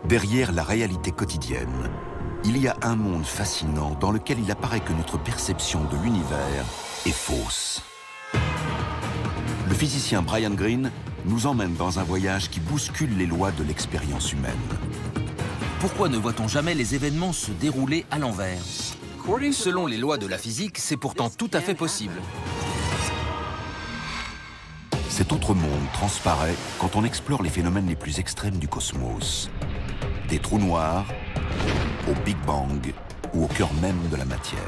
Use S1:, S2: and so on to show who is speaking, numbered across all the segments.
S1: Derrière la réalité quotidienne, il y a un monde fascinant dans lequel il apparaît que notre perception de l'univers est fausse. Le physicien Brian Greene nous emmène dans un voyage qui bouscule les lois de l'expérience humaine.
S2: Pourquoi ne voit-on jamais les événements se dérouler à l'envers? Selon les lois de la physique, c'est pourtant tout à fait possible.
S1: Cet autre monde transparaît quand on explore les phénomènes les plus extrêmes du cosmos. Des trous noirs, au Big Bang ou au cœur même de la matière.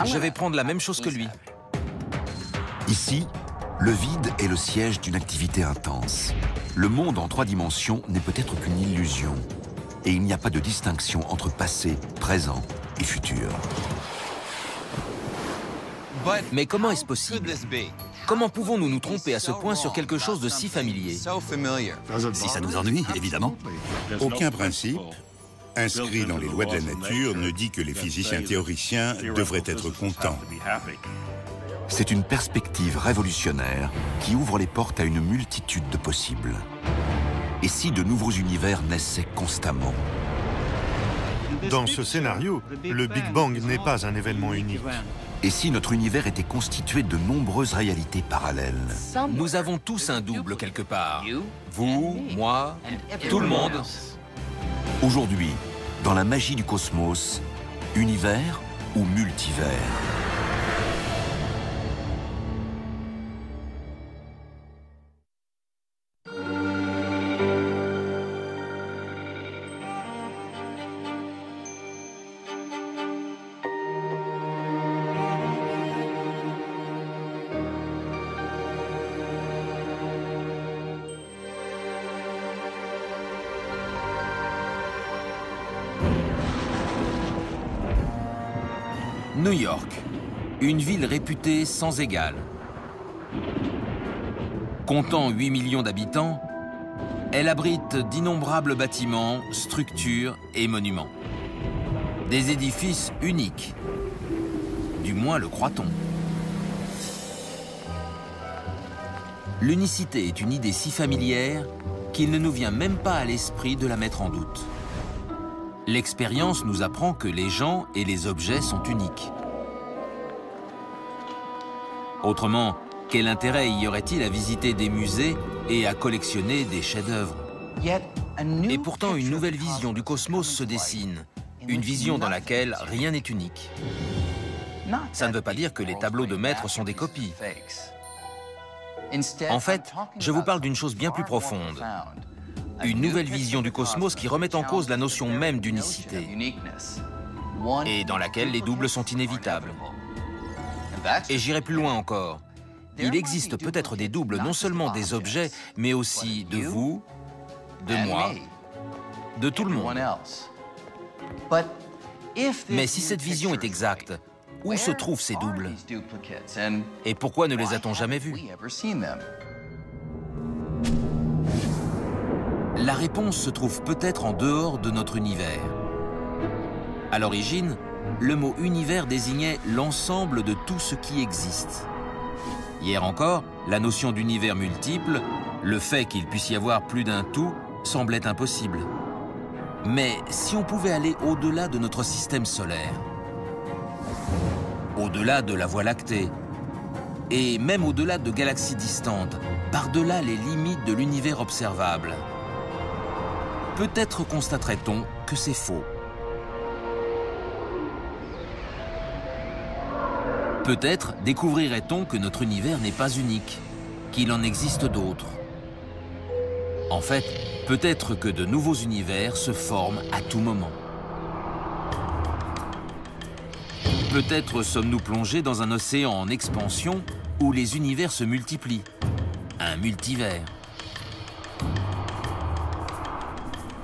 S2: Je vais prendre la même chose que lui.
S1: Ici, le vide est le siège d'une activité intense. Le monde en 3 dimensions n'est peut-être qu'une illusion. Et il n'y a pas de distinction entre passé, présent et futur.
S2: Mais comment est-ce possible? Comment pouvons-nous nous tromper à ce point sur quelque chose de si familier?
S3: Si ça nous ennuie, évidemment.
S4: Aucun principe inscrit dans les lois de la nature ne dit que les physiciens théoriciens devraient être contents.
S1: C'est une perspective révolutionnaire qui ouvre les portes à une multitude de possibles. Et si de nouveaux univers naissaient constamment?
S5: Dans ce scénario, le Big Bang n'est pas un événement unique.
S1: Et si notre univers était constitué de nombreuses réalités parallèles?
S2: Nous avons tous un double quelque part. Vous, moi, tout le monde.
S1: Aujourd'hui, dans la magie du cosmos, univers ou multivers?
S2: New York, une ville réputée sans égale. Comptant 8 millions d'habitants, elle abrite d'innombrables bâtiments, structures et monuments. Des édifices uniques, du moins le croit-on. L'unicité est une idée si familière qu'il ne nous vient même pas à l'esprit de la mettre en doute. L'expérience nous apprend que les gens et les objets sont uniques. Autrement, quel intérêt y aurait-il à visiter des musées et à collectionner des chefs-d'œuvre? Et pourtant, une nouvelle vision du cosmos se dessine, une vision dans laquelle rien n'est unique. Ça ne veut pas dire que les tableaux de maître sont des copies. En fait, je vous parle d'une chose bien plus profonde. Une nouvelle vision du cosmos qui remet en cause la notion même d'unicité et dans laquelle les doubles sont inévitables. Et j'irai plus loin encore. Il existe peut-être des doubles non seulement des objets, mais aussi de vous, de moi, de tout le monde. Mais si cette vision est exacte, où se trouvent ces doubles? Et pourquoi ne les a-t-on jamais vus? La réponse se trouve peut-être en dehors de notre univers. À l'origine, le mot univers désignait l'ensemble de tout ce qui existe. Hier encore, la notion d'univers multiple, le fait qu'il puisse y avoir plus d'un tout, semblait impossible. Mais si on pouvait aller au-delà de notre système solaire, au-delà de la Voie lactée, et même au-delà de galaxies distantes, par-delà les limites de l'univers observable, peut-être constaterait-on que c'est faux. Peut-être découvrirait-on que notre univers n'est pas unique, qu'il en existe d'autres. En fait, peut-être que de nouveaux univers se forment à tout moment. Peut-être sommes-nous plongés dans un océan en expansion où les univers se multiplient. Un multivers.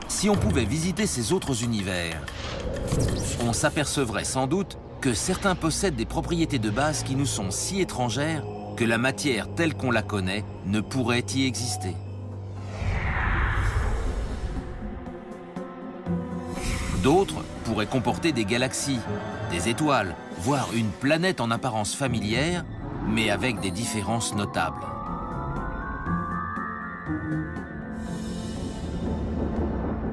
S2: Si on pouvait visiter ces autres univers, on s'apercevrait sans doute que certains possèdent des propriétés de base qui nous sont si étrangères que la matière telle qu'on la connaît ne pourrait y exister. D'autres pourraient comporter des galaxies, des étoiles, voire une planète en apparence familière, mais avec des différences notables.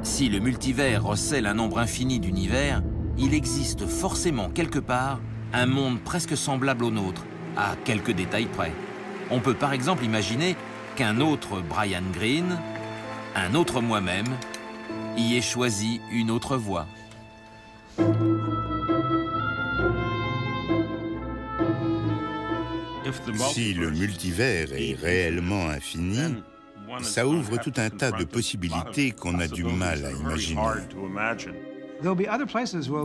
S2: Si le multivers recèle un nombre infini d'univers, il existe forcément quelque part un monde presque semblable au nôtre, à quelques détails près. On peut par exemple imaginer qu'un autre Brian Greene, un autre moi-même, y ait choisi une autre voie.
S4: Si le multivers est réellement infini, ça ouvre tout un tas de possibilités qu'on a du mal à imaginer.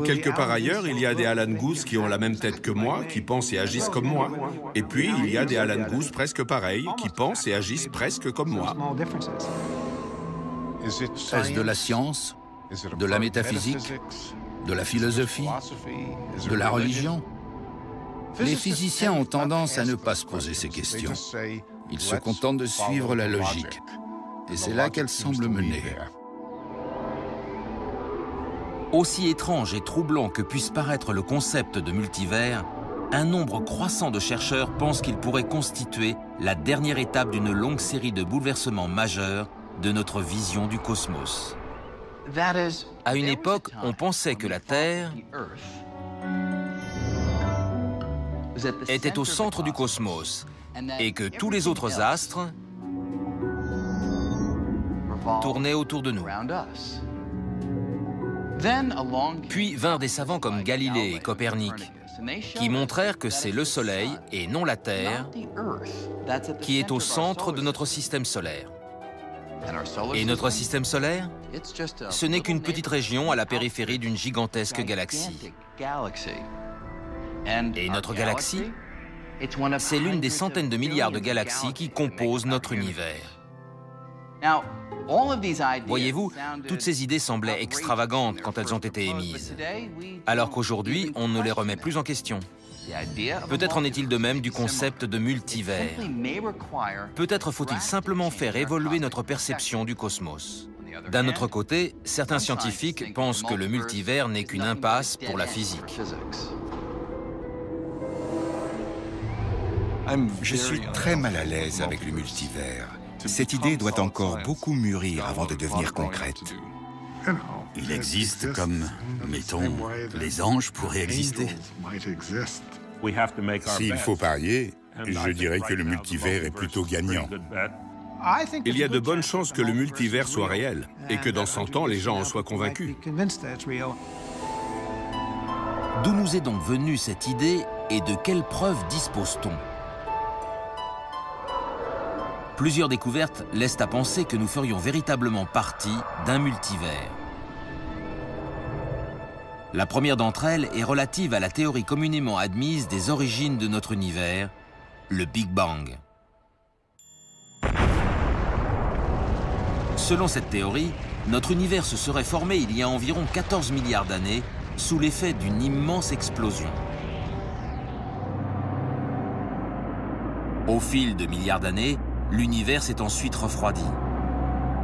S6: Quelque part ailleurs, il y a des Alan Guth qui ont la même tête que moi, qui pensent et agissent comme moi. Et puis, il y a des Alan Guth presque pareils, qui pensent et agissent presque comme moi.
S3: Est-ce de la science, de la métaphysique, de la philosophie, de la religion? Les physiciens ont tendance à ne pas se poser ces questions. Ils se contentent de suivre la logique. Et c'est là qu'elle semble mener.
S2: Aussi étrange et troublant que puisse paraître le concept de multivers, un nombre croissant de chercheurs pensent qu'il pourrait constituer la dernière étape d'une longue série de bouleversements majeurs de notre vision du cosmos. À une époque, on pensait que la Terre était au centre du cosmos et que tous les autres astres tournaient autour de nous. Puis vinrent des savants comme Galilée et Copernic, qui montrèrent que c'est le Soleil et non la Terre qui est au centre de notre système solaire. Et notre système solaire, ce n'est qu'une petite région à la périphérie d'une gigantesque galaxie. Et notre galaxie, c'est l'une des centaines de milliards de galaxies qui composent notre univers. Voyez-vous, toutes ces idées semblaient extravagantes quand elles ont été émises, alors qu'aujourd'hui, on ne les remet plus en question. Peut-être en est-il de même du concept de multivers. Peut-être faut-il simplement faire évoluer notre perception du cosmos. D'un autre côté, certains scientifiques pensent que le multivers n'est qu'une impasse pour la physique.
S7: Je suis très mal à l'aise avec le multivers. Cette idée doit encore beaucoup mûrir avant de devenir concrète.
S3: Il existe comme, mettons, les anges pourraient exister.
S4: S'il faut parier, je dirais que le multivers est plutôt gagnant.
S6: Il y a de bonnes chances que le multivers soit réel et que dans 100 ans, les gens en soient convaincus.
S2: D'où nous est donc venue cette idée et de quelles preuves dispose-t-on? Plusieurs découvertes laissent à penser que nous ferions véritablement partie d'un multivers. La première d'entre elles est relative à la théorie communément admise des origines de notre univers, le Big Bang. Selon cette théorie, notre univers se serait formé il y a environ 14 milliards d'années sous l'effet d'une immense explosion. Au fil de milliards d'années, l'univers s'est ensuite refroidi.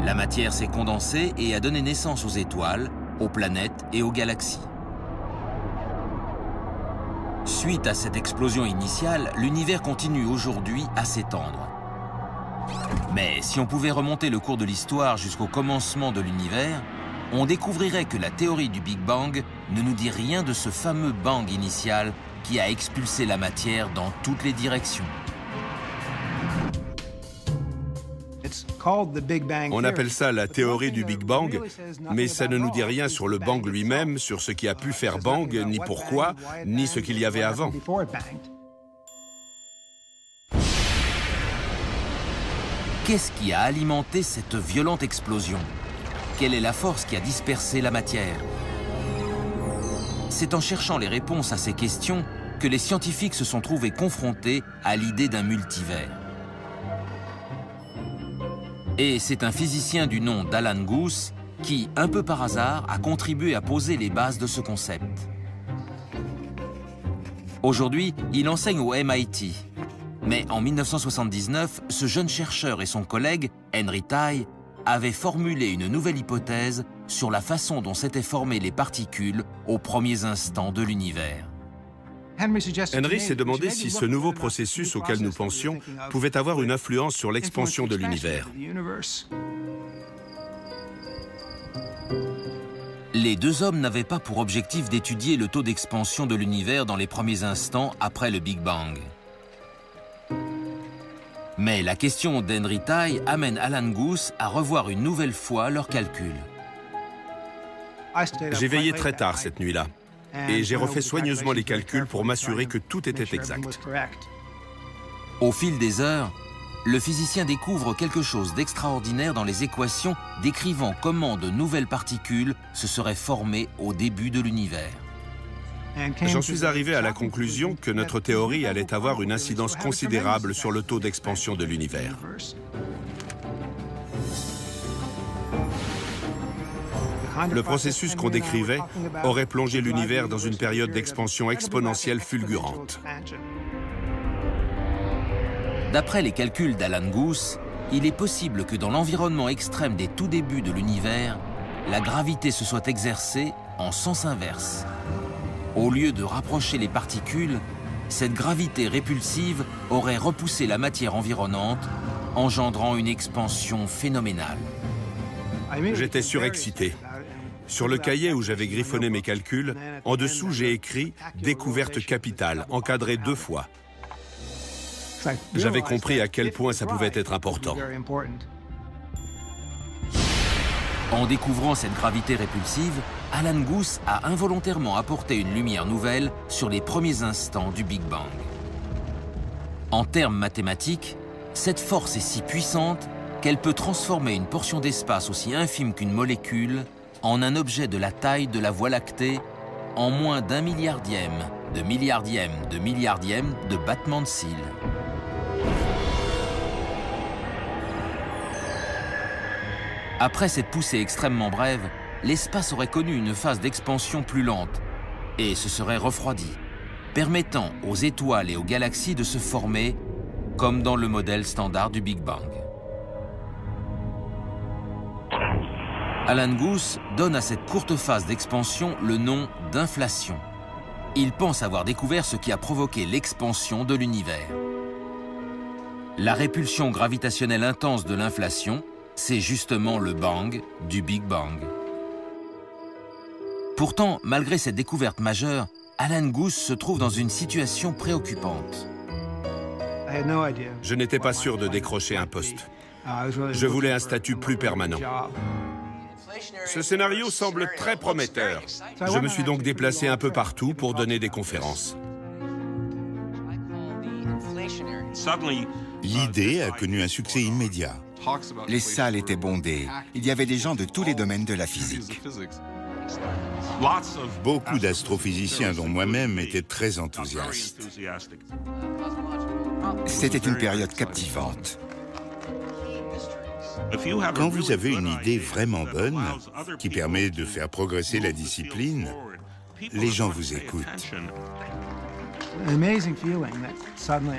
S2: La matière s'est condensée et a donné naissance aux étoiles, aux planètes et aux galaxies. Suite à cette explosion initiale, l'univers continue aujourd'hui à s'étendre. Mais si on pouvait remonter le cours de l'histoire jusqu'au commencement de l'univers, on découvrirait que la théorie du Big Bang ne nous dit rien de ce fameux bang initial qui a expulsé la matière dans toutes les directions.
S6: On appelle ça la théorie du Big Bang, mais ça ne nous dit rien sur le bang lui-même, sur ce qui a pu faire bang, ni pourquoi, ni ce qu'il y avait avant.
S2: Qu'est-ce qui a alimenté cette violente explosion? Quelle est la force qui a dispersé la matière? C'est en cherchant les réponses à ces questions que les scientifiques se sont trouvés confrontés à l'idée d'un multivers. Et c'est un physicien du nom d'Alan Guth qui, un peu par hasard, a contribué à poser les bases de ce concept. Aujourd'hui, il enseigne au MIT. Mais en 1979, ce jeune chercheur et son collègue, Henry Tai, avaient formulé une nouvelle hypothèse sur la façon dont s'étaient formées les particules aux premiers instants de l'univers.
S6: Henry s'est demandé si ce nouveau processus auquel nous pensions pouvait avoir une influence sur l'expansion de l'univers.
S2: Les deux hommes n'avaient pas pour objectif d'étudier le taux d'expansion de l'univers dans les premiers instants après le Big Bang. Mais la question d'Henry Tai amène Alan Guth à revoir une nouvelle fois leurs calculs.
S6: J'ai veillé très tard cette nuit-là et j'ai refait soigneusement les calculs pour m'assurer que tout était exact.
S2: Au fil des heures, le physicien découvre quelque chose d'extraordinaire dans les équations décrivant comment de nouvelles particules se seraient formées au début de l'univers.
S6: J'en suis arrivé à la conclusion que notre théorie allait avoir une incidence considérable sur le taux d'expansion de l'univers. Le processus qu'on décrivait aurait plongé l'univers dans une période d'expansion exponentielle fulgurante.
S2: D'après les calculs d'Alan Guth, il est possible que dans l'environnement extrême des tout débuts de l'univers, la gravité se soit exercée en sens inverse. Au lieu de rapprocher les particules, cette gravité répulsive aurait repoussé la matière environnante, engendrant une expansion phénoménale.
S6: J'étais surexcité. Sur le cahier où j'avais griffonné mes calculs, en dessous j'ai écrit « Découverte capitale », encadré 2 fois. J'avais compris à quel point ça pouvait être important.
S2: En découvrant cette gravité répulsive, Alan Guth a involontairement apporté une lumière nouvelle sur les premiers instants du Big Bang. En termes mathématiques, cette force est si puissante qu'elle peut transformer une portion d'espace aussi infime qu'une molécule en un objet de la taille de la Voie lactée en moins d'1 milliardième, de milliardième, de milliardième de battement de cils. Après cette poussée extrêmement brève, l'espace aurait connu une phase d'expansion plus lente et se serait refroidi, permettant aux étoiles et aux galaxies de se former comme dans le modèle standard du Big Bang. Alan Guth donne à cette courte phase d'expansion le nom d'inflation. Il pense avoir découvert ce qui a provoqué l'expansion de l'univers. La répulsion gravitationnelle intense de l'inflation, c'est justement le bang du Big Bang. Pourtant, malgré cette découverte majeure, Alan Guth se trouve dans une situation préoccupante.
S6: Je n'étais pas sûr de décrocher un poste. Je voulais un statut plus permanent. Ce scénario semble très prometteur. Je me suis donc déplacé un peu partout pour donner des conférences.
S4: L'idée a connu un succès immédiat.
S7: Les salles étaient bondées. Il y avait des gens de tous les domaines de la physique.
S4: Beaucoup d'astrophysiciens, dont moi-même, étaient très enthousiastes.
S7: C'était une période captivante.
S4: Quand vous avez une idée vraiment bonne, qui permet de faire progresser la discipline, les gens vous écoutent.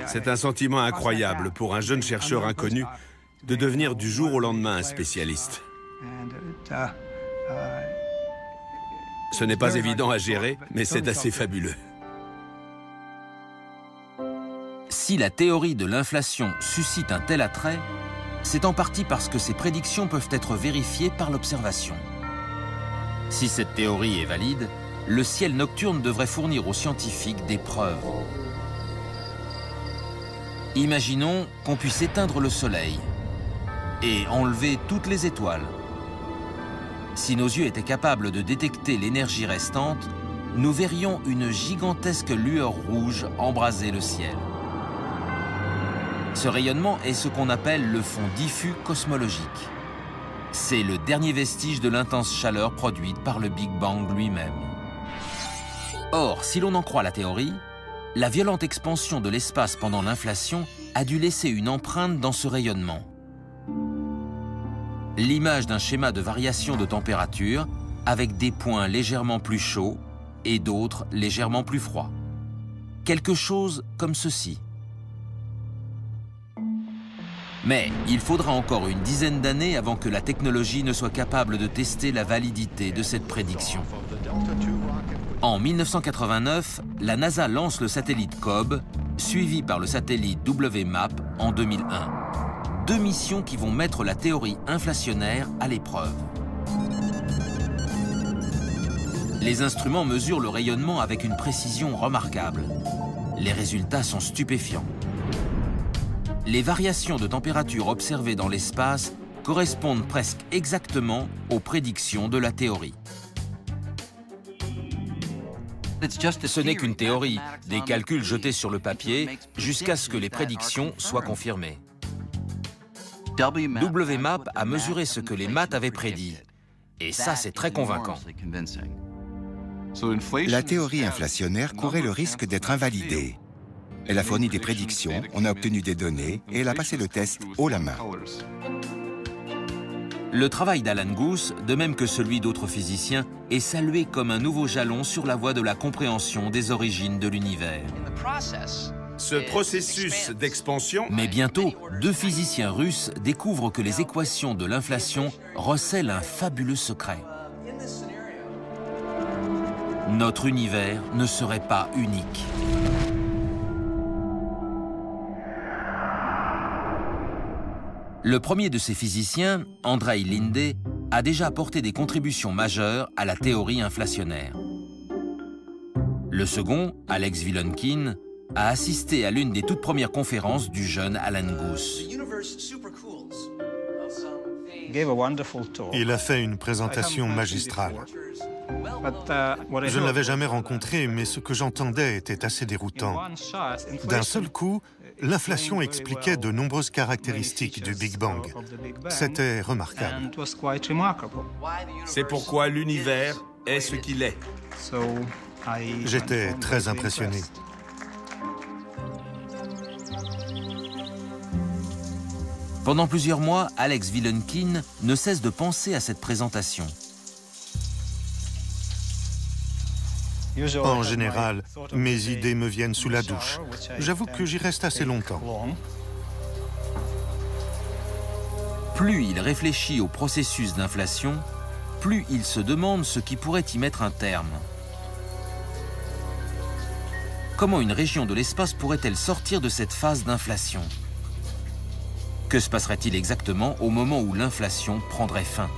S6: C'est un sentiment incroyable pour un jeune chercheur inconnu de devenir du jour au lendemain un spécialiste. Ce n'est pas évident à gérer, mais c'est assez fabuleux.
S2: Si la théorie de l'inflation suscite un tel attrait, c'est en partie parce que ces prédictions peuvent être vérifiées par l'observation. Si cette théorie est valide, le ciel nocturne devrait fournir aux scientifiques des preuves. Imaginons qu'on puisse éteindre le soleil et enlever toutes les étoiles. Si nos yeux étaient capables de détecter l'énergie restante, nous verrions une gigantesque lueur rouge embraser le ciel. Ce rayonnement est ce qu'on appelle le fond diffus cosmologique. C'est le dernier vestige de l'intense chaleur produite par le Big Bang lui-même. Or, si l'on en croit la théorie, la violente expansion de l'espace pendant l'inflation a dû laisser une empreinte dans ce rayonnement. L'image d'un schéma de variation de température avec des points légèrement plus chauds et d'autres légèrement plus froids. Quelque chose comme ceci. Mais il faudra encore une dizaine d'années avant que la technologie ne soit capable de tester la validité de cette prédiction. En 1989, la NASA lance le satellite COBE, suivi par le satellite WMAP en 2001. 2 missions qui vont mettre la théorie inflationnaire à l'épreuve. Les instruments mesurent le rayonnement avec une précision remarquable. Les résultats sont stupéfiants. Les variations de température observées dans l'espace correspondent presque exactement aux prédictions de la théorie. Ce n'est qu'une théorie, des calculs jetés sur le papier jusqu'à ce que les prédictions soient confirmées. WMAP a mesuré ce que les maths avaient prédit. Et ça, c'est très convaincant.
S7: La théorie inflationnaire courait le risque d'être invalidée. Elle a fourni des prédictions, on a obtenu des données et elle a passé le test haut la main.
S2: Le travail d'Alan Guth, de même que celui d'autres physiciens, est salué comme un nouveau jalon sur la voie de la compréhension des origines de l'univers.
S6: Ce processus d'expansion...
S2: Mais bientôt, 2 physiciens russes découvrent que les équations de l'inflation recèlent un fabuleux secret. Notre univers ne serait pas unique. Le premier de ces physiciens, Andrei Linde, a déjà apporté des contributions majeures à la théorie inflationnaire. Le second, Alex Vilenkin, a assisté à l'une des toutes premières conférences du jeune Alan Guth.
S5: Il a fait une présentation magistrale. Je ne l'avais jamais rencontré, mais ce que j'entendais était assez déroutant. D'un seul coup, l'inflation expliquait de nombreuses caractéristiques du Big Bang. C'était remarquable.
S6: C'est pourquoi l'univers est ce qu'il est.
S5: J'étais très impressionné.
S2: Pendant plusieurs mois, Alex Vilenkin ne cesse de penser à cette présentation.
S5: En général, mes idées me viennent sous la douche. J'avoue que j'y reste assez longtemps.
S2: Plus il réfléchit au processus d'inflation, plus il se demande ce qui pourrait y mettre un terme. Comment une région de l'espace pourrait-elle sortir de cette phase d'inflation? Que se passerait-il exactement au moment où l'inflation prendrait fin?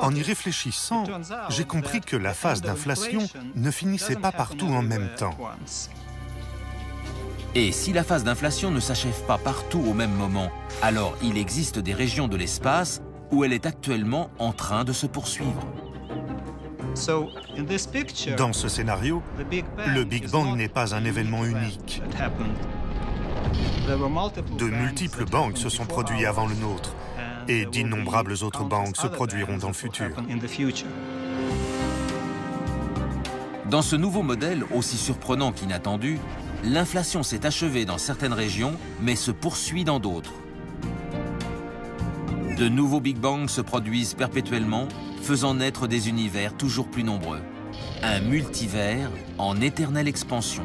S5: En y réfléchissant, j'ai compris que la phase d'inflation ne finissait pas partout en même temps.
S2: Et si la phase d'inflation ne s'achève pas partout au même moment, alors il existe des régions de l'espace où elle est actuellement en train de se poursuivre.
S5: Dans ce scénario, le Big Bang n'est pas un événement unique. De multiples bangs se sont produits avant le nôtre, et d'innombrables autres bangs se produiront dans le futur.
S2: Dans ce nouveau modèle, aussi surprenant qu'inattendu, l'inflation s'est achevée dans certaines régions, mais se poursuit dans d'autres. De nouveaux Big Bangs se produisent perpétuellement, faisant naître des univers toujours plus nombreux. Un multivers en éternelle expansion.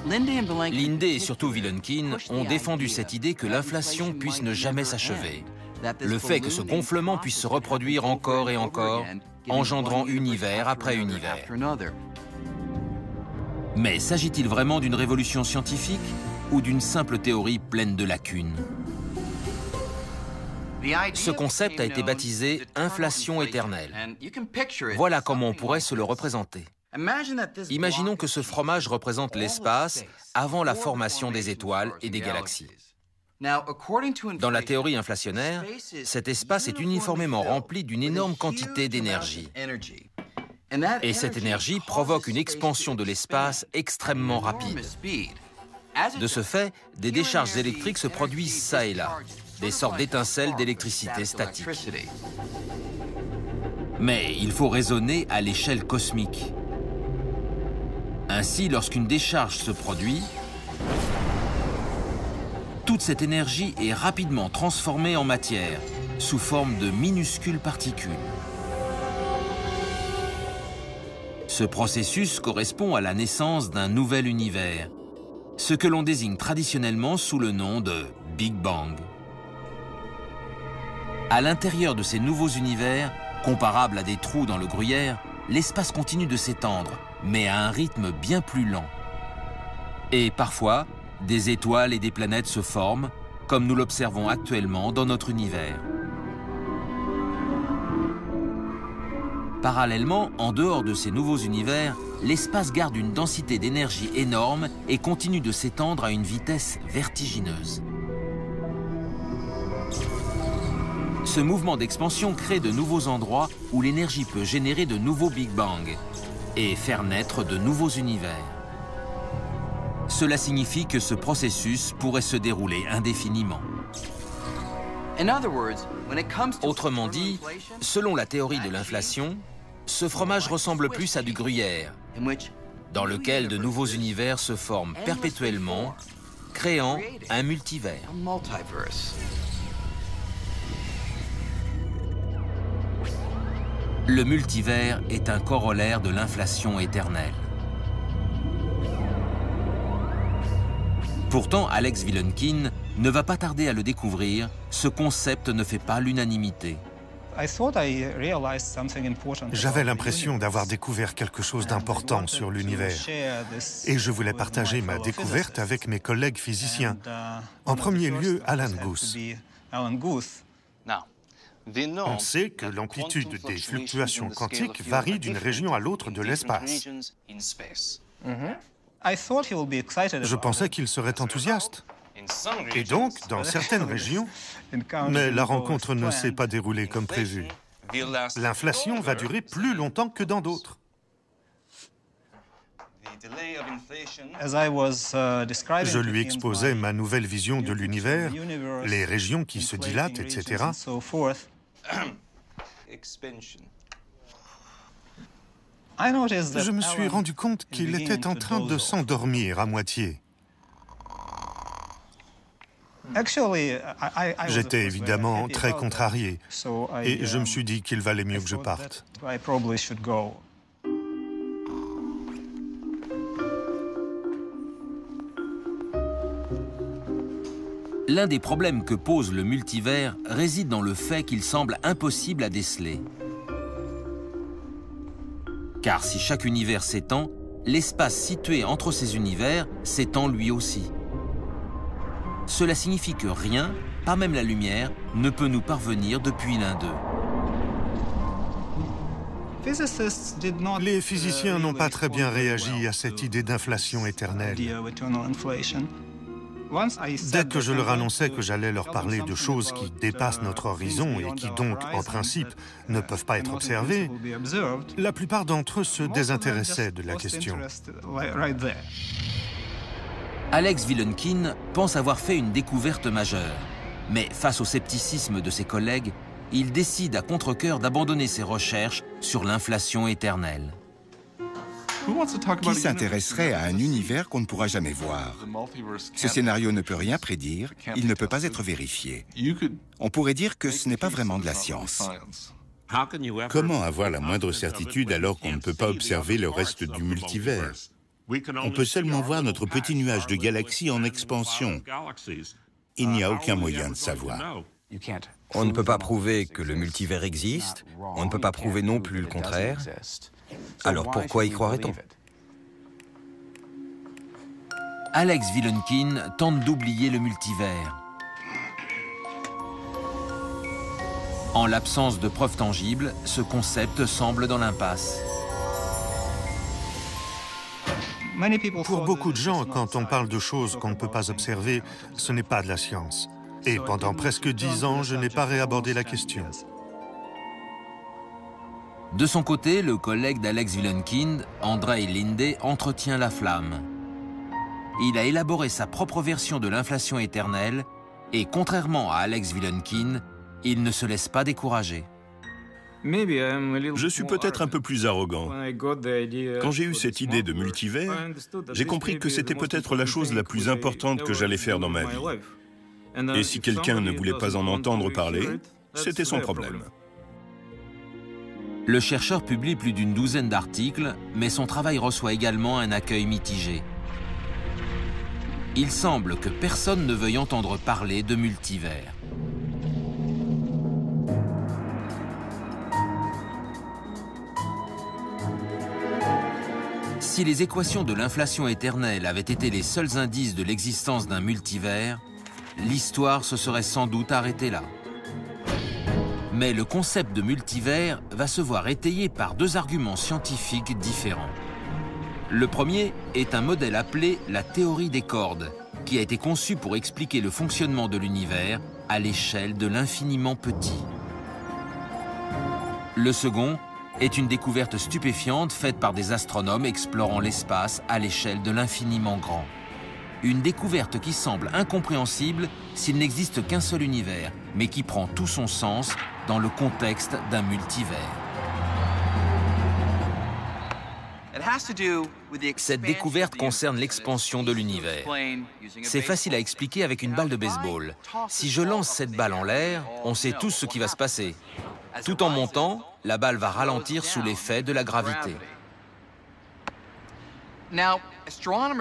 S2: Linde et surtout Vilenkin ont défendu cette idée que l'inflation puisse ne jamais s'achever. Le fait que ce gonflement puisse se reproduire encore et encore, engendrant univers après univers. Mais s'agit-il vraiment d'une révolution scientifique ou d'une simple théorie pleine de lacunes? Ce concept a été baptisé « inflation éternelle ». Voilà comment on pourrait se le représenter. Imaginons que ce fromage représente l'espace avant la formation des étoiles et des galaxies. Dans la théorie inflationnaire, cet espace est uniformément rempli d'une énorme quantité d'énergie. Et cette énergie provoque une expansion de l'espace extrêmement rapide. De ce fait, des décharges électriques se produisent çà et là, des sortes d'étincelles d'électricité statique. Mais il faut raisonner à l'échelle cosmique. Ainsi, lorsqu'une décharge se produit, toute cette énergie est rapidement transformée en matière, sous forme de minuscules particules. Ce processus correspond à la naissance d'un nouvel univers, ce que l'on désigne traditionnellement sous le nom de Big Bang. À l'intérieur de ces nouveaux univers, comparables à des trous dans le gruyère, l'espace continue de s'étendre, mais à un rythme bien plus lent. Et parfois, des étoiles et des planètes se forment, comme nous l'observons actuellement dans notre univers. Parallèlement, en dehors de ces nouveaux univers, l'espace garde une densité d'énergie énorme et continue de s'étendre à une vitesse vertigineuse. Ce mouvement d'expansion crée de nouveaux endroits où l'énergie peut générer de nouveaux Big Bang et faire naître de nouveaux univers. Cela signifie que ce processus pourrait se dérouler indéfiniment. Autrement dit, selon la théorie de l'inflation, ce fromage ressemble plus à du gruyère, dans lequel de nouveaux univers se forment perpétuellement, créant un multivers. Le multivers est un corollaire de l'inflation éternelle. Pourtant, Alex Vilenkin ne va pas tarder à le découvrir, ce concept ne fait pas l'unanimité.
S5: J'avais l'impression d'avoir découvert quelque chose d'important sur l'univers. Et je voulais partager ma découverte avec mes collègues physiciens. En premier lieu, Alan Guth. On sait que l'amplitude des fluctuations quantiques varie d'une région à l'autre de l'espace. Je pensais qu'il serait enthousiaste. Et donc, dans certaines régions, mais la rencontre ne s'est pas déroulée comme prévu. L'inflation va durer plus longtemps que dans d'autres. Je lui exposais ma nouvelle vision de l'univers, les régions qui se dilatent, etc. Je me suis rendu compte qu'il était en train de s'endormir à moitié. J'étais évidemment très contrarié et je me suis dit qu'il valait mieux que je parte.
S2: L'un des problèmes que pose le multivers réside dans le fait qu'il semble impossible à déceler. Car si chaque univers s'étend, l'espace situé entre ces univers s'étend lui aussi. Cela signifie que rien, pas même la lumière, ne peut nous parvenir depuis l'un d'eux.
S5: Les physiciens n'ont pas très bien réagi à cette idée d'inflation éternelle. Dès que je leur annonçais que j'allais leur parler de choses qui dépassent notre horizon et qui donc, en principe, ne peuvent pas être observées, la plupart d'entre eux se désintéressaient de la question.
S2: Alex Vilenkin pense avoir fait une découverte majeure. Mais face au scepticisme de ses collègues, il décide à contre-cœur d'abandonner ses recherches sur l'inflation éternelle.
S7: Qui s'intéresserait à un univers qu'on ne pourra jamais voir? Ce scénario ne peut rien prédire, il ne peut pas être vérifié. On pourrait dire que ce n'est pas vraiment de la science.
S4: Comment avoir la moindre certitude alors qu'on ne peut pas observer le reste du multivers? On peut seulement voir notre petit nuage de galaxies en expansion. Il n'y a aucun moyen de savoir.
S8: On ne peut pas prouver que le multivers existe, on ne peut pas prouver non plus le contraire. Alors pourquoi y croirait-on?
S2: Alex Vilenkin tente d'oublier le multivers. En l'absence de preuves tangibles, ce concept semble dans l'impasse.
S5: Pour beaucoup de gens, quand on parle de choses qu'on ne peut pas observer, ce n'est pas de la science. Et pendant presque 10 ans, je n'ai pas réabordé la question.
S2: De son côté, le collègue d'Alex Vilenkin, Andrei Linde, entretient la flamme. Il a élaboré sa propre version de l'inflation éternelle et, contrairement à Alex Vilenkin, il ne se laisse pas décourager.
S9: Je suis peut-être un peu plus arrogant. Quand j'ai eu cette idée de multivers, j'ai compris que c'était peut-être la chose la plus importante que j'allais faire dans ma vie. Et si quelqu'un ne voulait pas en entendre parler, c'était son problème.
S2: Le chercheur publie plus d'une douzaine d'articles, mais son travail reçoit également un accueil mitigé. Il semble que personne ne veuille entendre parler de multivers. Si les équations de l'inflation éternelle avaient été les seuls indices de l'existence d'un multivers, l'histoire se serait sans doute arrêtée là. Mais le concept de multivers va se voir étayé par deux arguments scientifiques différents. Le premier est un modèle appelé la théorie des cordes, qui a été conçu pour expliquer le fonctionnement de l'univers à l'échelle de l'infiniment petit. Le second est une découverte stupéfiante faite par des astronomes explorant l'espace à l'échelle de l'infiniment grand. Une découverte qui semble incompréhensible s'il n'existe qu'un seul univers, mais qui prend tout son sens dans le contexte d'un multivers. Cette découverte concerne l'expansion de l'univers. C'est facile à expliquer avec une balle de baseball. Si je lance cette balle en l'air, on sait tous ce qui va se passer. Tout en montant, la balle va ralentir sous l'effet de la gravité.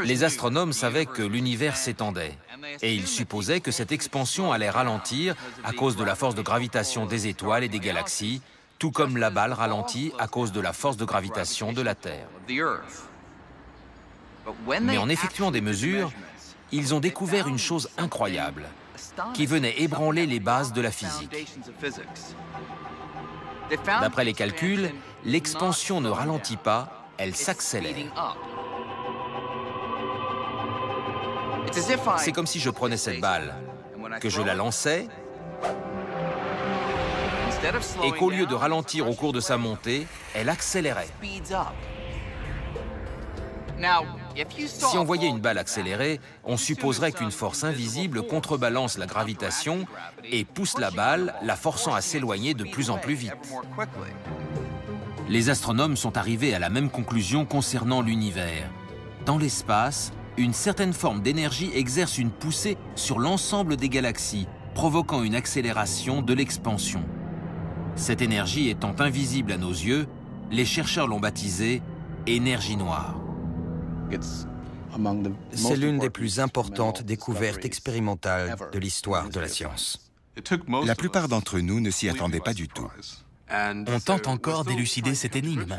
S2: Les astronomes savaient que l'univers s'étendait, et ils supposaient que cette expansion allait ralentir à cause de la force de gravitation des étoiles et des galaxies, tout comme la balle ralentit à cause de la force de gravitation de la Terre. Mais en effectuant des mesures, ils ont découvert une chose incroyable, qui venait ébranler les bases de la physique. D'après les calculs, l'expansion ne ralentit pas, elle s'accélère. C'est comme si je prenais cette balle, que je la lançais, et qu'au lieu de ralentir au cours de sa montée, elle accélérait. Si on voyait une balle accélérer, on supposerait qu'une force invisible contrebalance la gravitation et pousse la balle, la forçant à s'éloigner de plus en plus vite. Les astronomes sont arrivés à la même conclusion concernant l'univers. Dans l'espace, une certaine forme d'énergie exerce une poussée sur l'ensemble des galaxies, provoquant une accélération de l'expansion. Cette énergie étant invisible à nos yeux, les chercheurs l'ont baptisée énergie noire.
S8: C'est l'une des plus importantes découvertes expérimentales de l'histoire de la science.
S7: La plupart d'entre nous ne s'y attendaient pas du tout.
S10: On tente encore d'élucider cette énigme.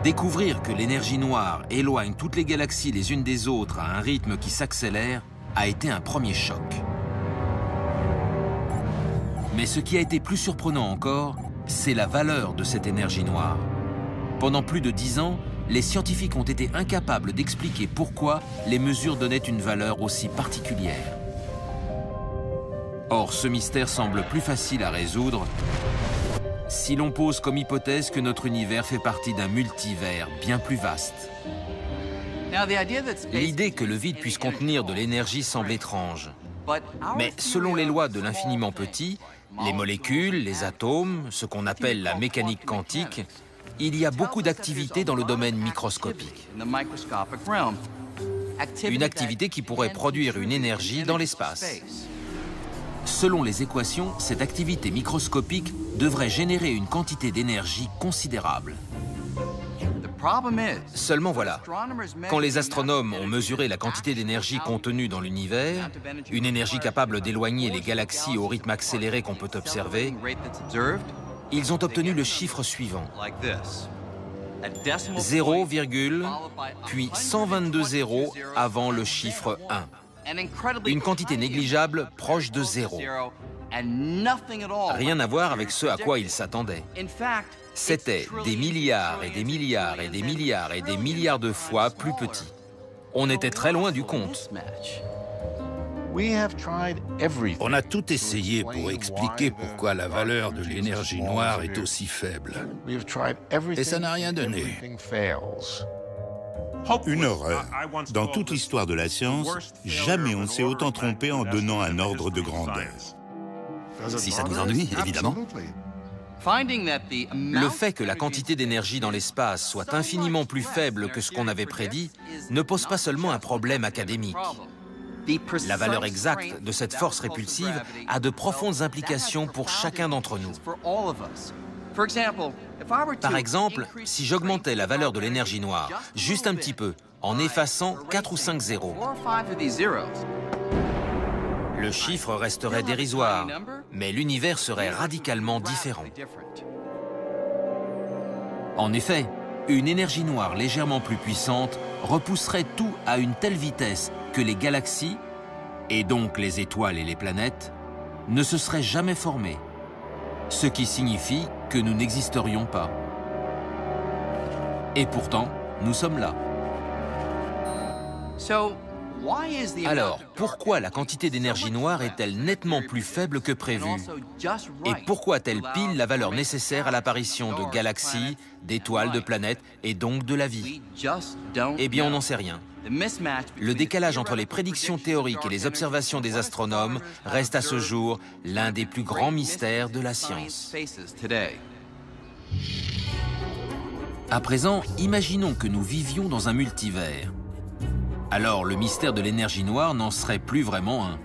S2: Découvrir que l'énergie noire éloigne toutes les galaxies les unes des autres à un rythme qui s'accélère a été un premier choc. Mais ce qui a été plus surprenant encore, c'est la valeur de cette énergie noire. Pendant plus de 10 ans, les scientifiques ont été incapables d'expliquer pourquoi les mesures donnaient une valeur aussi particulière. Or, ce mystère semble plus facile à résoudre si l'on pose comme hypothèse que notre univers fait partie d'un multivers bien plus vaste. L'idée que le vide puisse contenir de l'énergie semble étrange. Mais selon les lois de l'infiniment petit, les molécules, les atomes, ce qu'on appelle la mécanique quantique, il y a beaucoup d'activités dans le domaine microscopique. Une activité qui pourrait produire une énergie dans l'espace. Selon les équations, cette activité microscopique devrait générer une quantité d'énergie considérable. Seulement voilà, quand les astronomes ont mesuré la quantité d'énergie contenue dans l'univers, une énergie capable d'éloigner les galaxies au rythme accéléré qu'on peut observer, ils ont obtenu le chiffre suivant. 0, puis 122 zéros avant le chiffre 1. Une quantité négligeable proche de 0. Rien à voir avec ce à quoi ils s'attendaient. C'était des milliards et des milliards et des milliards et des milliards de fois plus petit. On était très loin du compte.
S3: On a tout essayé pour expliquer pourquoi la valeur de l'énergie noire est aussi faible. Et ça n'a rien donné.
S4: Une horreur. Dans toute l'histoire de la science, jamais on ne s'est autant trompé en donnant un ordre de grandeur.
S10: Si ça nous ennuie, évidemment.
S2: Le fait que la quantité d'énergie dans l'espace soit infiniment plus faible que ce qu'on avait prédit ne pose pas seulement un problème académique. La valeur exacte de cette force répulsive a de profondes implications pour chacun d'entre nous. Par exemple, si j'augmentais la valeur de l'énergie noire juste un petit peu, en effaçant 4 ou 5 zéros, le chiffre resterait dérisoire, mais l'univers serait radicalement différent. En effet, une énergie noire légèrement plus puissante repousserait tout à une telle vitesse que les galaxies, et donc les étoiles et les planètes, ne se serait jamais formé, ce qui signifie que nous n'existerions pas. Et pourtant, nous sommes là. Alors, pourquoi la quantité d'énergie noire est-elle nettement plus faible que prévu? Et pourquoi a-t-elle pile la valeur nécessaire à l'apparition de galaxies, d'étoiles, de planètes et donc de la vie? Eh bien, on n'en sait rien. Le décalage entre les prédictions théoriques et les observations des astronomes reste à ce jour l'un des plus grands mystères de la science. À présent, imaginons que nous vivions dans un multivers. Alors le mystère de l'énergie noire n'en serait plus vraiment un.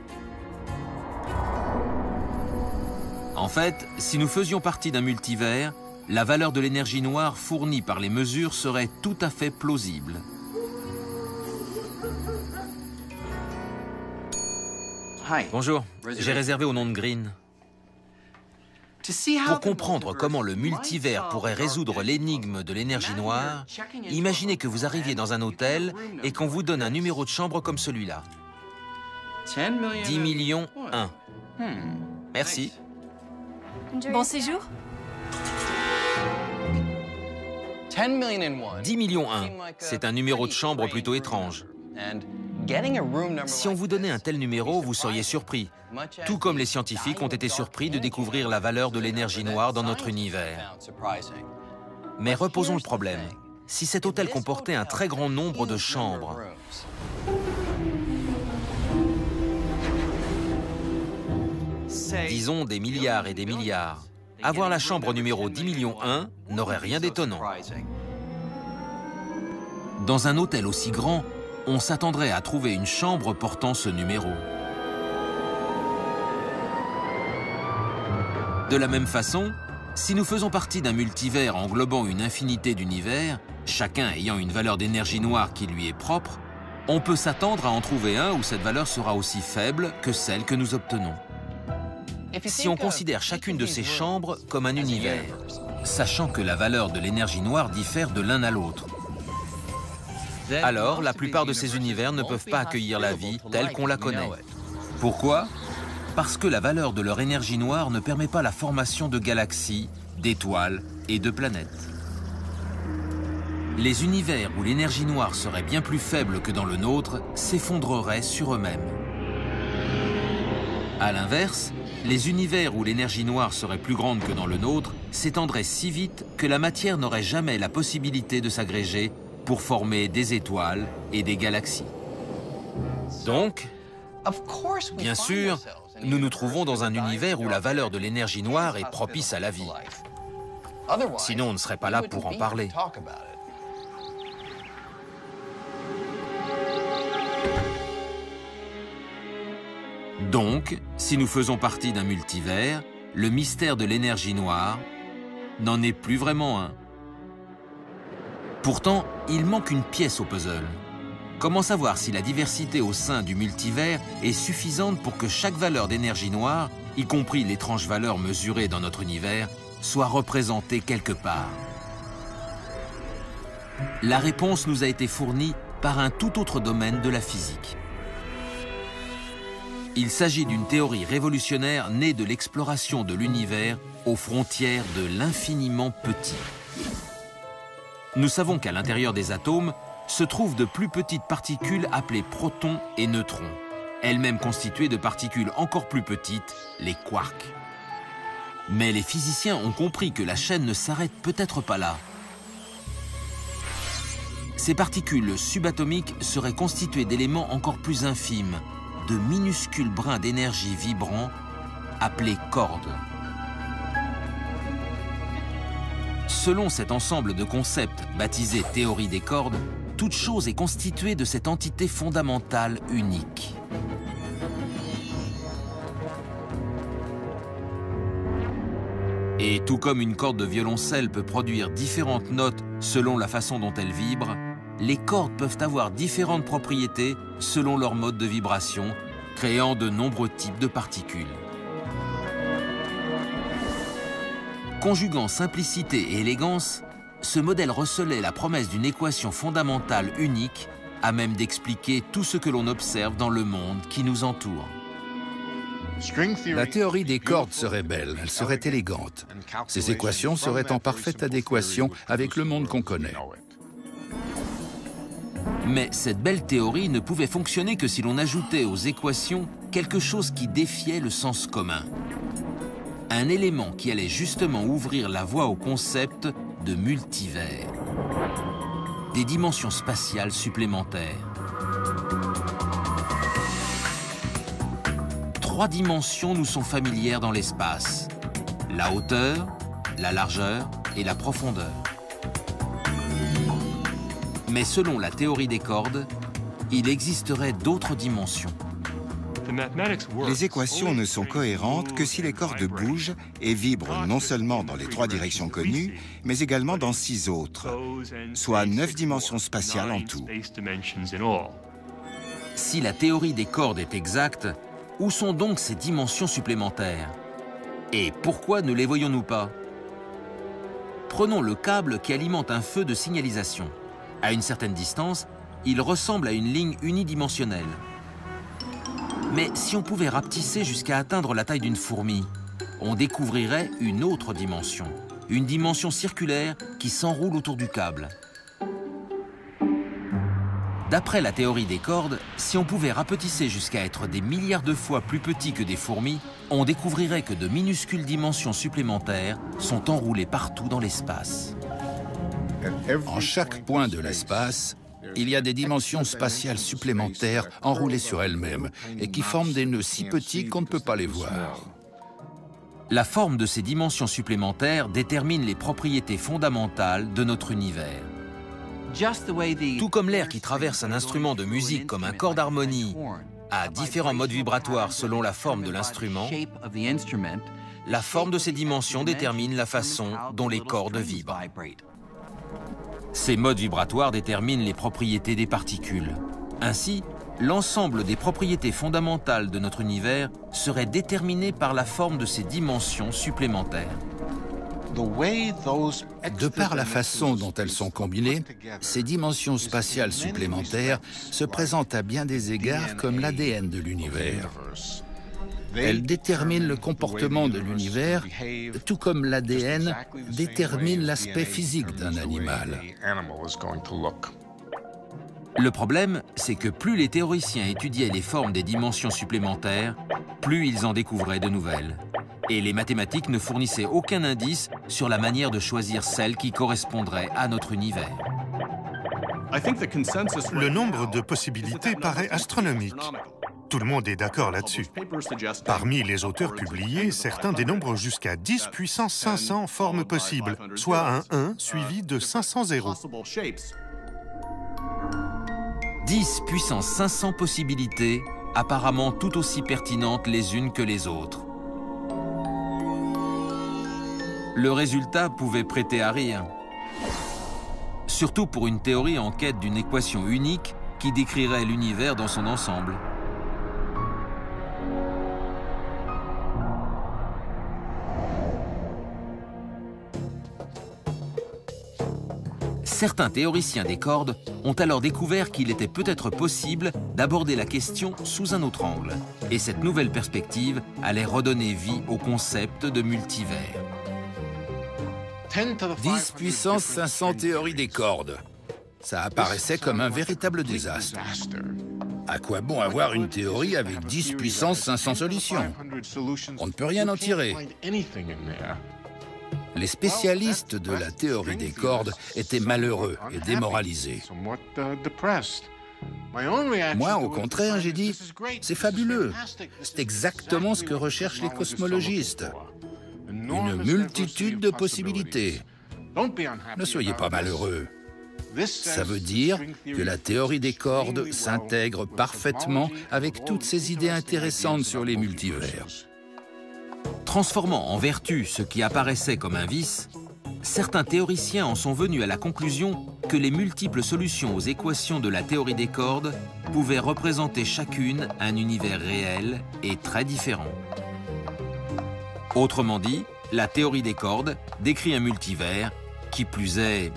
S2: En fait, si nous faisions partie d'un multivers, la valeur de l'énergie noire fournie par les mesures serait tout à fait plausible. Bonjour, j'ai réservé au nom de Green. Pour comprendre comment le multivers pourrait résoudre l'énigme de l'énergie noire, imaginez que vous arriviez dans un hôtel et qu'on vous donne un numéro de chambre comme celui-là. 10 millions 1. Merci.
S11: Bon séjour.
S2: 10 millions 1, c'est un numéro de chambre plutôt étrange. Si on vous donnait un tel numéro, vous seriez surpris, tout comme les scientifiques ont été surpris de découvrir la valeur de l'énergie noire dans notre univers. Mais reposons le problème. Si cet hôtel comportait un très grand nombre de chambres, disons des milliards et des milliards, avoir la chambre numéro 10 millions 1 n'aurait rien d'étonnant. Dans un hôtel aussi grand, on s'attendrait à trouver une chambre portant ce numéro. De la même façon, si nous faisons partie d'un multivers englobant une infinité d'univers, chacun ayant une valeur d'énergie noire qui lui est propre, on peut s'attendre à en trouver un où cette valeur sera aussi faible que celle que nous obtenons. Si on considère chacune de ces chambres comme un univers, sachant que la valeur de l'énergie noire diffère de l'un à l'autre, alors la plupart de ces univers ne peuvent pas accueillir la vie telle qu'on la connaît. Pourquoi? Parce que la valeur de leur énergie noire ne permet pas la formation de galaxies, d'étoiles et de planètes. Les univers où l'énergie noire serait bien plus faible que dans le nôtre s'effondreraient sur eux-mêmes. À l'inverse, les univers où l'énergie noire serait plus grande que dans le nôtre s'étendraient si vite que la matière n'aurait jamais la possibilité de s'agréger pour former des étoiles et des galaxies. Donc, bien sûr, nous nous trouvons dans un univers où la valeur de l'énergie noire est propice à la vie. Sinon, on ne serait pas là pour en parler. Donc, si nous faisons partie d'un multivers, le mystère de l'énergie noire n'en est plus vraiment un. Pourtant, il manque une pièce au puzzle. Comment savoir si la diversité au sein du multivers est suffisante pour que chaque valeur d'énergie noire, y compris l'étrange valeur mesurée dans notre univers, soit représentée quelque part? La réponse nous a été fournie par un tout autre domaine de la physique. Il s'agit d'une théorie révolutionnaire née de l'exploration de l'univers aux frontières de l'infiniment petit. Nous savons qu'à l'intérieur des atomes se trouvent de plus petites particules appelées protons et neutrons, elles-mêmes constituées de particules encore plus petites, les quarks. Mais les physiciens ont compris que la chaîne ne s'arrête peut-être pas là. Ces particules subatomiques seraient constituées d'éléments encore plus infimes, de minuscules brins d'énergie vibrants appelés cordes. Selon cet ensemble de concepts baptisé théorie des cordes, toute chose est constituée de cette entité fondamentale unique. Et tout comme une corde de violoncelle peut produire différentes notes selon la façon dont elle vibre, les cordes peuvent avoir différentes propriétés selon leur mode de vibration, créant de nombreux types de particules. Conjuguant simplicité et élégance, ce modèle recelait la promesse d'une équation fondamentale unique à même d'expliquer tout ce que l'on observe dans le monde qui nous entoure.
S3: La théorie des cordes serait belle, elle serait élégante. Ces équations seraient en parfaite adéquation avec le monde qu'on connaît.
S2: Mais cette belle théorie ne pouvait fonctionner que si l'on ajoutait aux équations quelque chose qui défiait le sens commun. Un élément qui allait justement ouvrir la voie au concept de multivers. Des dimensions spatiales supplémentaires. 3 dimensions nous sont familières dans l'espace. La hauteur, la largeur et la profondeur. Mais selon la théorie des cordes, il existerait d'autres dimensions.
S7: Les équations ne sont cohérentes que si les cordes bougent et vibrent non seulement dans les 3 directions connues, mais également dans 6 autres, soit 9 dimensions spatiales en tout.
S2: Si la théorie des cordes est exacte, où sont donc ces dimensions supplémentaires? Et pourquoi ne les voyons-nous pas? Prenons le câble qui alimente un feu de signalisation. À une certaine distance, il ressemble à une ligne unidimensionnelle. Mais si on pouvait rapetisser jusqu'à atteindre la taille d'une fourmi, on découvrirait une autre dimension. Une dimension circulaire qui s'enroule autour du câble. D'après la théorie des cordes, si on pouvait rapetisser jusqu'à être des milliards de fois plus petit que des fourmis, on découvrirait que de minuscules dimensions supplémentaires sont enroulées partout dans l'espace.
S3: En chaque point de l'espace, il y a des dimensions spatiales supplémentaires enroulées sur elles-mêmes et qui forment des nœuds si petits qu'on ne peut pas les voir.
S2: La forme de ces dimensions supplémentaires détermine les propriétés fondamentales de notre univers. Tout comme l'air qui traverse un instrument de musique comme un corps d'harmonie a différents modes vibratoires selon la forme de l'instrument, la forme de ces dimensions détermine la façon dont les cordes vibrent. Ces modes vibratoires déterminent les propriétés des particules. Ainsi, l'ensemble des propriétés fondamentales de notre univers serait déterminé par la forme de ces dimensions supplémentaires.
S3: De par la façon dont elles sont combinées, ces dimensions spatiales supplémentaires se présentent à bien des égards comme l'ADN de l'univers. Elles déterminent le comportement de l'univers, tout comme l'ADN détermine l'aspect physique d'un animal.
S2: Le problème, c'est que plus les théoriciens étudiaient les formes des dimensions supplémentaires, plus ils en découvraient de nouvelles. Et les mathématiques ne fournissaient aucun indice sur la manière de choisir celle qui correspondrait à notre univers.
S5: Le nombre de possibilités paraît astronomique. Tout le monde est d'accord là-dessus. Parmi les auteurs publiés, certains dénombrent jusqu'à 10 puissance 500 formes possibles, soit un 1 suivi de 500 zéros.
S2: 10 puissance 500 possibilités, apparemment tout aussi pertinentes les unes que les autres. Le résultat pouvait prêter à rire. Surtout pour une théorie en quête d'une équation unique qui décrirait l'univers dans son ensemble. Certains théoriciens des cordes ont alors découvert qu'il était peut-être possible d'aborder la question sous un autre angle. Et cette nouvelle perspective allait redonner vie au concept de multivers.
S3: 10 puissance 500 théories des cordes. Ça apparaissait comme un véritable désastre. À quoi bon avoir une théorie avec 10 puissance 500 solutions? On ne peut rien en tirer. Les spécialistes de la théorie des cordes étaient malheureux et démoralisés. Moi, au contraire, j'ai dit, c'est fabuleux. C'est exactement ce que recherchent les cosmologistes. Une multitude de possibilités. Ne soyez pas malheureux. Ça veut dire que la théorie des cordes s'intègre parfaitement avec toutes ces idées intéressantes sur les multivers.
S2: Transformant en vertu ce qui apparaissait comme un vice, certains théoriciens en sont venus à la conclusion que les multiples solutions aux équations de la théorie des cordes pouvaient représenter chacune un univers réel et très différent. Autrement dit, la théorie des cordes décrit un multivers, qui plus est,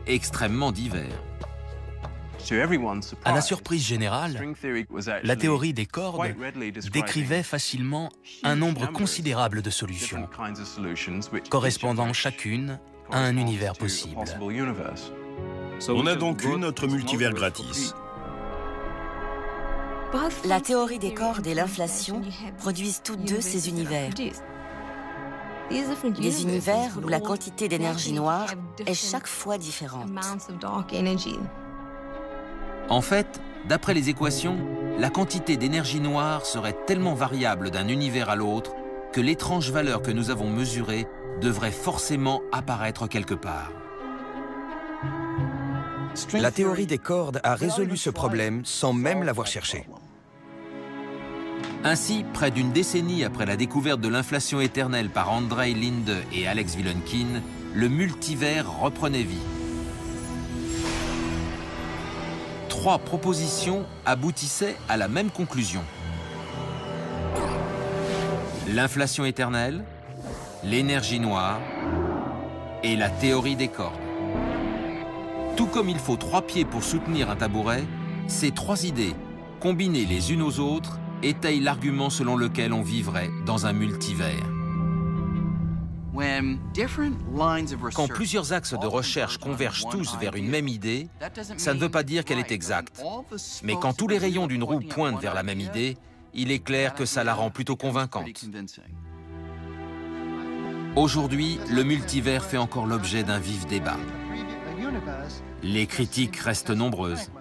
S2: extrêmement divers.
S10: À la surprise générale, la théorie des cordes décrivait facilement un nombre considérable de solutions, correspondant chacune à un univers possible.
S9: On a donc eu notre multivers gratis.
S12: La théorie des cordes et l'inflation produisent toutes deux ces univers. Des univers où la quantité d'énergie noire est chaque fois différente.
S2: En fait, d'après les équations, la quantité d'énergie noire serait tellement variable d'un univers à l'autre que l'étrange valeur que nous avons mesurée devrait forcément apparaître quelque part.
S8: La théorie des cordes a résolu ce problème sans même l'avoir cherché.
S2: Ainsi, près d'une décennie après la découverte de l'inflation éternelle par Andrei Linde et Alex Vilenkin, le multivers reprenait vie. 3 propositions aboutissaient à la même conclusion. L'inflation éternelle, l'énergie noire et la théorie des cordes. Tout comme il faut 3 pieds pour soutenir un tabouret, ces 3 idées, combinées les unes aux autres, étayent l'argument selon lequel on vivrait dans un multivers. Quand plusieurs axes de recherche convergent tous vers une même idée, ça ne veut pas dire qu'elle est exacte. Mais quand tous les rayons d'une roue pointent vers la même idée, il est clair que ça la rend plutôt convaincante. Aujourd'hui, le multivers fait encore l'objet d'un vif débat. Les critiques restent nombreuses.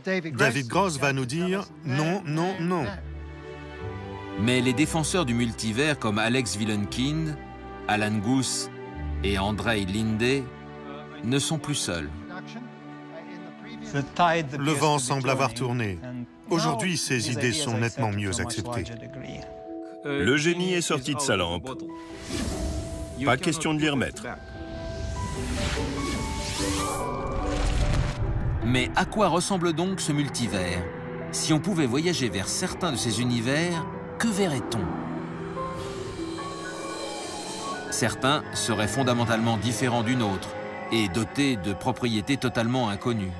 S5: David Gross va nous dire non, non, non.
S2: Mais les défenseurs du multivers comme Alex Vilenkin, Alan Guth et Andrei Linde ne sont plus seuls.
S5: Le vent semble avoir tourné. Aujourd'hui, ces idées sont nettement mieux acceptées.
S9: Le génie est sorti de sa lampe. Pas question de l'y remettre.
S2: Mais à quoi ressemble donc ce multivers? Si on pouvait voyager vers certains de ces univers, que verrait-on? Certains seraient fondamentalement différents d'une autre et dotés de propriétés totalement inconnues.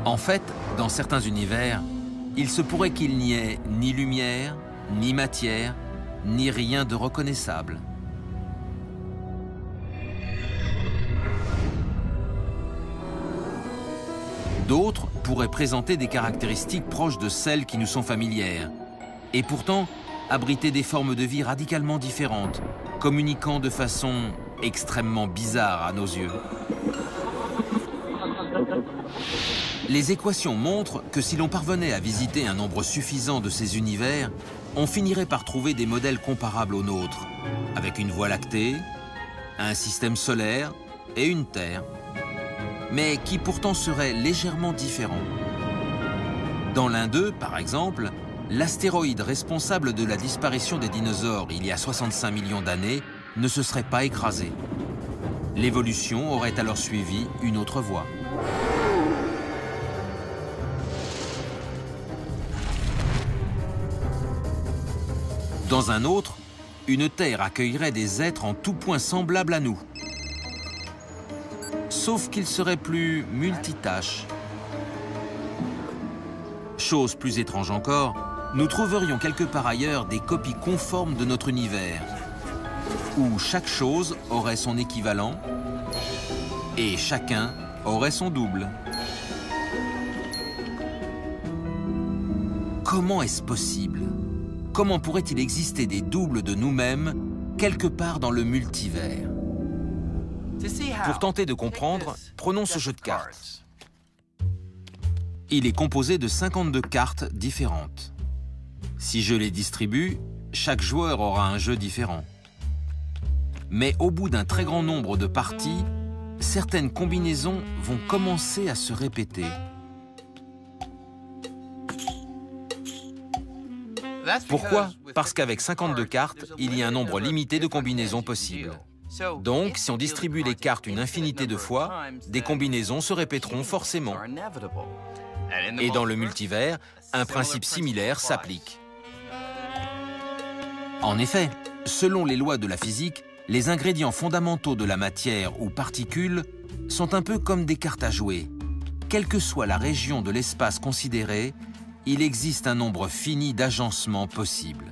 S2: En fait, dans certains univers, il se pourrait qu'il n'y ait ni lumière, ni matière, ni rien de reconnaissable. D'autres pourraient présenter des caractéristiques proches de celles qui nous sont familières, et pourtant abriter des formes de vie radicalement différentes, communiquant de façon extrêmement bizarre à nos yeux. Les équations montrent que si l'on parvenait à visiter un nombre suffisant de ces univers, on finirait par trouver des modèles comparables aux nôtres, avec une Voie lactée, un système solaire et une Terre, mais qui pourtant seraient légèrement différents. Dans l'un d'eux, par exemple, l'astéroïde responsable de la disparition des dinosaures il y a 65 millions d'années ne se serait pas écrasé. L'évolution aurait alors suivi une autre voie. Dans un autre, une Terre accueillerait des êtres en tout point semblables à nous. Sauf qu'ils seraient plus multitâches. Chose plus étrange encore, nous trouverions quelque part ailleurs des copies conformes de notre univers, où chaque chose aurait son équivalent et chacun aurait son double. Comment est-ce possible? Comment pourrait-il exister des doubles de nous-mêmes quelque part dans le multivers? Pour tenter de comprendre, prenons ce jeu de cartes. Il est composé de 52 cartes différentes. Si je les distribue, chaque joueur aura un jeu différent. Mais au bout d'un très grand nombre de parties, certaines combinaisons vont commencer à se répéter. Pourquoi? Parce qu'avec 52 cartes, il y a un nombre limité de combinaisons possibles. Donc, si on distribue les cartes une infinité de fois, des combinaisons se répéteront forcément. Et dans le multivers, un principe similaire s'applique. En effet, selon les lois de la physique, les ingrédients fondamentaux de la matière ou particules sont un peu comme des cartes à jouer. Quelle que soit la région de l'espace considérée, il existe un nombre fini d'agencements possibles.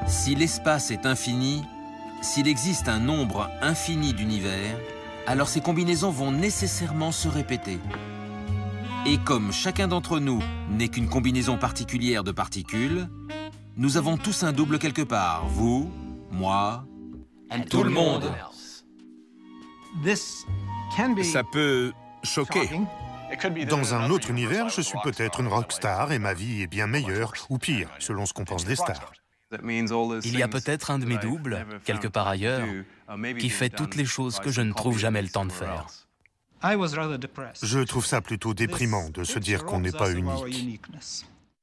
S2: Si l'espace est infini, s'il existe un nombre infini d'univers, alors ces combinaisons vont nécessairement se répéter. Et comme chacun d'entre nous n'est qu'une combinaison particulière de particules, nous avons tous un double quelque part, vous, moi, tout le monde.
S6: Ça peut choquer.
S5: Dans un autre univers, je suis peut-être une rockstar et ma vie est bien meilleure, ou pire, selon ce qu'on pense des stars.
S10: Il y a peut-être un de mes doubles, quelque part ailleurs, qui fait toutes les choses que je ne trouve jamais le temps de faire.
S5: Je trouve ça plutôt déprimant de se dire qu'on n'est pas unique.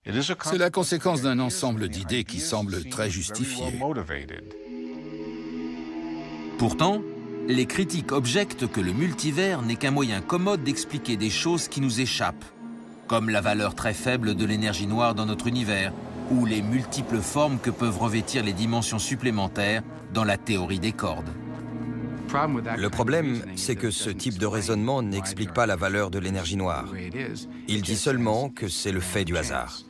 S3: C'est la conséquence d'un ensemble d'idées qui semble très justifié.
S2: Pourtant, les critiques objectent que le multivers n'est qu'un moyen commode d'expliquer des choses qui nous échappent, comme la valeur très faible de l'énergie noire dans notre univers, ou les multiples formes que peuvent revêtir les dimensions supplémentaires dans la théorie des cordes.
S8: Le problème, c'est que ce type de raisonnement n'explique pas la valeur de l'énergie noire. Il dit seulement que c'est le fait du hasard.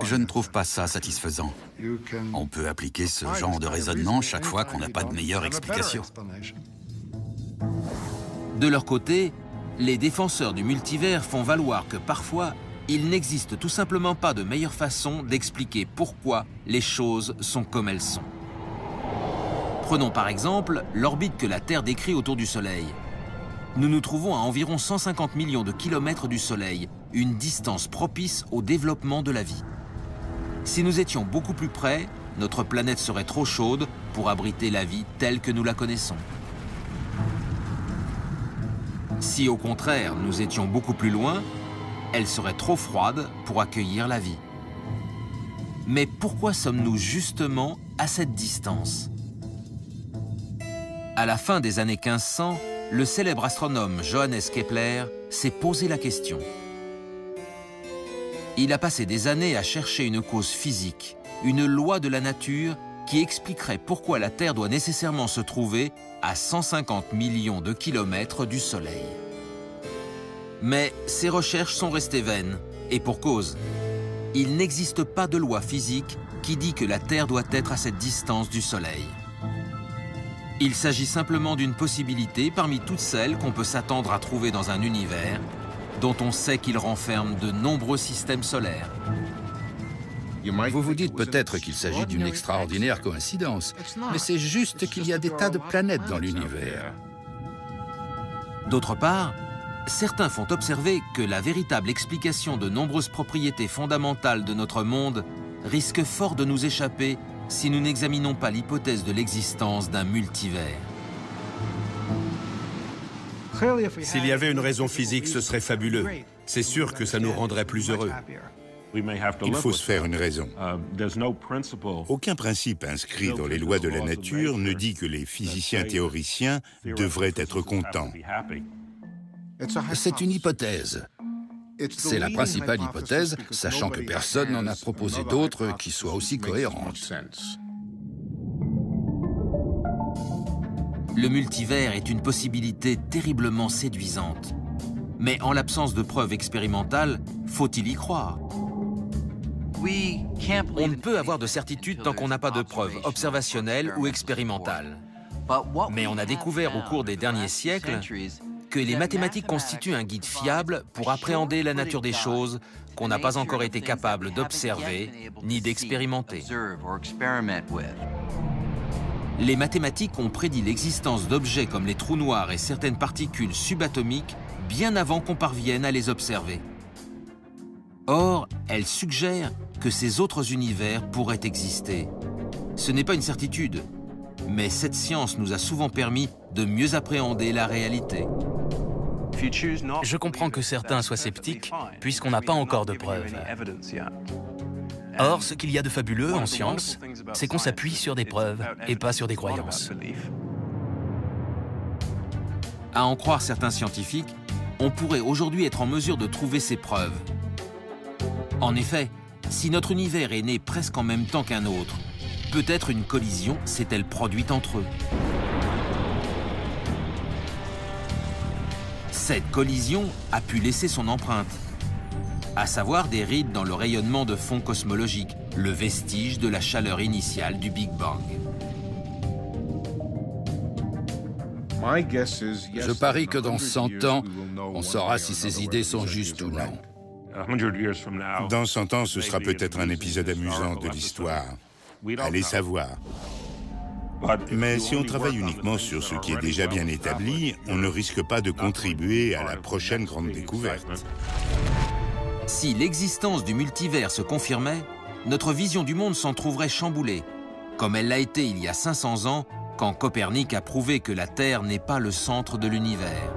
S13: Je ne trouve pas ça satisfaisant. On peut appliquer ce genre de raisonnement chaque fois qu'on n'a pas de meilleure explication.
S2: De leur côté, les défenseurs du multivers font valoir que parfois, il n'existe tout simplement pas de meilleure façon d'expliquer pourquoi les choses sont comme elles sont. Prenons par exemple l'orbite que la Terre décrit autour du Soleil. Nous nous trouvons à environ 150 millions de kilomètres du Soleil, une distance propice au développement de la vie. Si nous étions beaucoup plus près, notre planète serait trop chaude pour abriter la vie telle que nous la connaissons. Si au contraire nous étions beaucoup plus loin, elle serait trop froide pour accueillir la vie. Mais pourquoi sommes-nous justement à cette distance? À la fin des années 1500, le célèbre astronome Johannes Kepler s'est posé la question. Il a passé des années à chercher une cause physique, une loi de la nature qui expliquerait pourquoi la Terre doit nécessairement se trouver à 150 millions de kilomètres du Soleil. Mais ces recherches sont restées vaines, et pour cause. Il n'existe pas de loi physique qui dit que la Terre doit être à cette distance du Soleil. Il s'agit simplement d'une possibilité parmi toutes celles qu'on peut s'attendre à trouver dans un univers dont on sait qu'il renferme de nombreux systèmes solaires.
S3: Vous vous dites peut-être qu'il s'agit d'une extraordinaire coïncidence, mais c'est juste qu'il y a des tas de planètes dans l'univers.
S2: D'autre part, certains font observer que la véritable explication de nombreuses propriétés fondamentales de notre monde risque fort de nous échapper si nous n'examinons pas l'hypothèse de l'existence d'un multivers.
S6: S'il y avait une raison physique, ce serait fabuleux. C'est sûr que ça nous rendrait plus heureux.
S4: Il faut se faire une raison. Aucun principe inscrit dans les lois de la nature ne dit que les physiciens théoriciens devraient être contents.
S3: C'est une hypothèse. C'est la principale hypothèse, sachant que personne n'en a proposé d'autres qui soient aussi cohérentes.
S2: Le multivers est une possibilité terriblement séduisante. Mais en l'absence de preuves expérimentales, faut-il y croire? On ne peut avoir de certitude tant qu'on n'a pas de preuves observationnelles ou expérimentales. Mais on a découvert au cours des derniers siècles que les mathématiques constituent un guide fiable pour appréhender la nature des choses qu'on n'a pas encore été capable d'observer ni d'expérimenter. Les mathématiques ont prédit l'existence d'objets comme les trous noirs et certaines particules subatomiques bien avant qu'on parvienne à les observer. Or, elles suggèrent que ces autres univers pourraient exister. Ce n'est pas une certitude, mais cette science nous a souvent permis de mieux appréhender la réalité.
S10: Je comprends que certains soient sceptiques, puisqu'on n'a pas encore de preuves. Or, ce qu'il y a de fabuleux en science, c'est qu'on s'appuie sur des preuves et pas sur des croyances.
S2: À en croire certains scientifiques, on pourrait aujourd'hui être en mesure de trouver ces preuves. En effet, si notre univers est né presque en même temps qu'un autre, Peut-être une collision s'est-elle produite entre eux. Cette collision a pu laisser son empreinte, à savoir des rides dans le rayonnement de fond cosmologique, le vestige de la chaleur initiale du Big Bang.
S3: Je parie que dans 100 ans, on saura si ces idées sont justes ou non.
S4: Dans 100 ans, ce sera peut-être un épisode amusant de l'histoire. Allez savoir. Mais si on travaille uniquement sur ce qui est déjà bien établi, on ne risque pas de contribuer à la prochaine grande découverte.
S2: Si l'existence du multivers se confirmait, notre vision du monde s'en trouverait chamboulée, comme elle l'a été il y a 500 ans, quand Copernic a prouvé que la Terre n'est pas le centre de l'univers.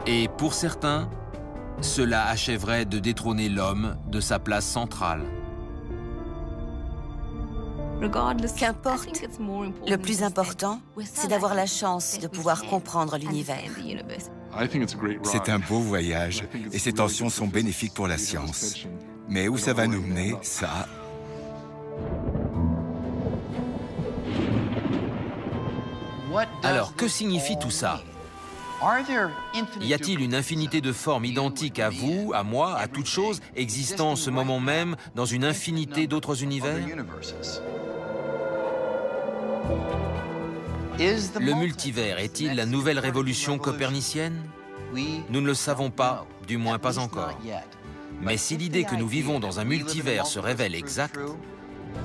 S2: Et pour certains, cela achèverait de détrôner l'homme de sa place centrale.
S12: Qu'importe, le plus important, c'est d'avoir la chance de pouvoir comprendre l'univers.
S7: C'est un beau voyage et ces tensions sont bénéfiques pour la science. Mais où ça va nous mener, ça...
S2: Alors, que signifie tout ça? Y a-t-il une infinité de formes identiques à vous, à moi, à toute chose, existant en ce moment même dans une infinité d'autres univers? Le multivers est-il la nouvelle révolution copernicienne? Nous ne le savons pas, du moins pas encore. Mais si l'idée que nous vivons dans un multivers se révèle exacte,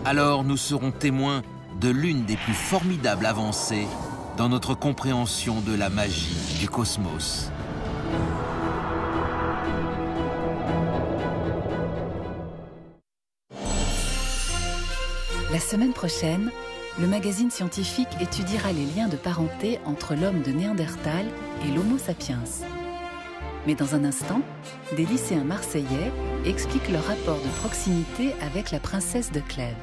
S2: alors nous serons témoins de l'une des plus formidables avancées dans notre compréhension de la magie du cosmos.
S14: La semaine prochaine, le magazine scientifique étudiera les liens de parenté entre l'homme de Néandertal et l'Homo sapiens. Mais dans un instant, des lycéens marseillais expliquent leur rapport de proximité avec la princesse de Clèves.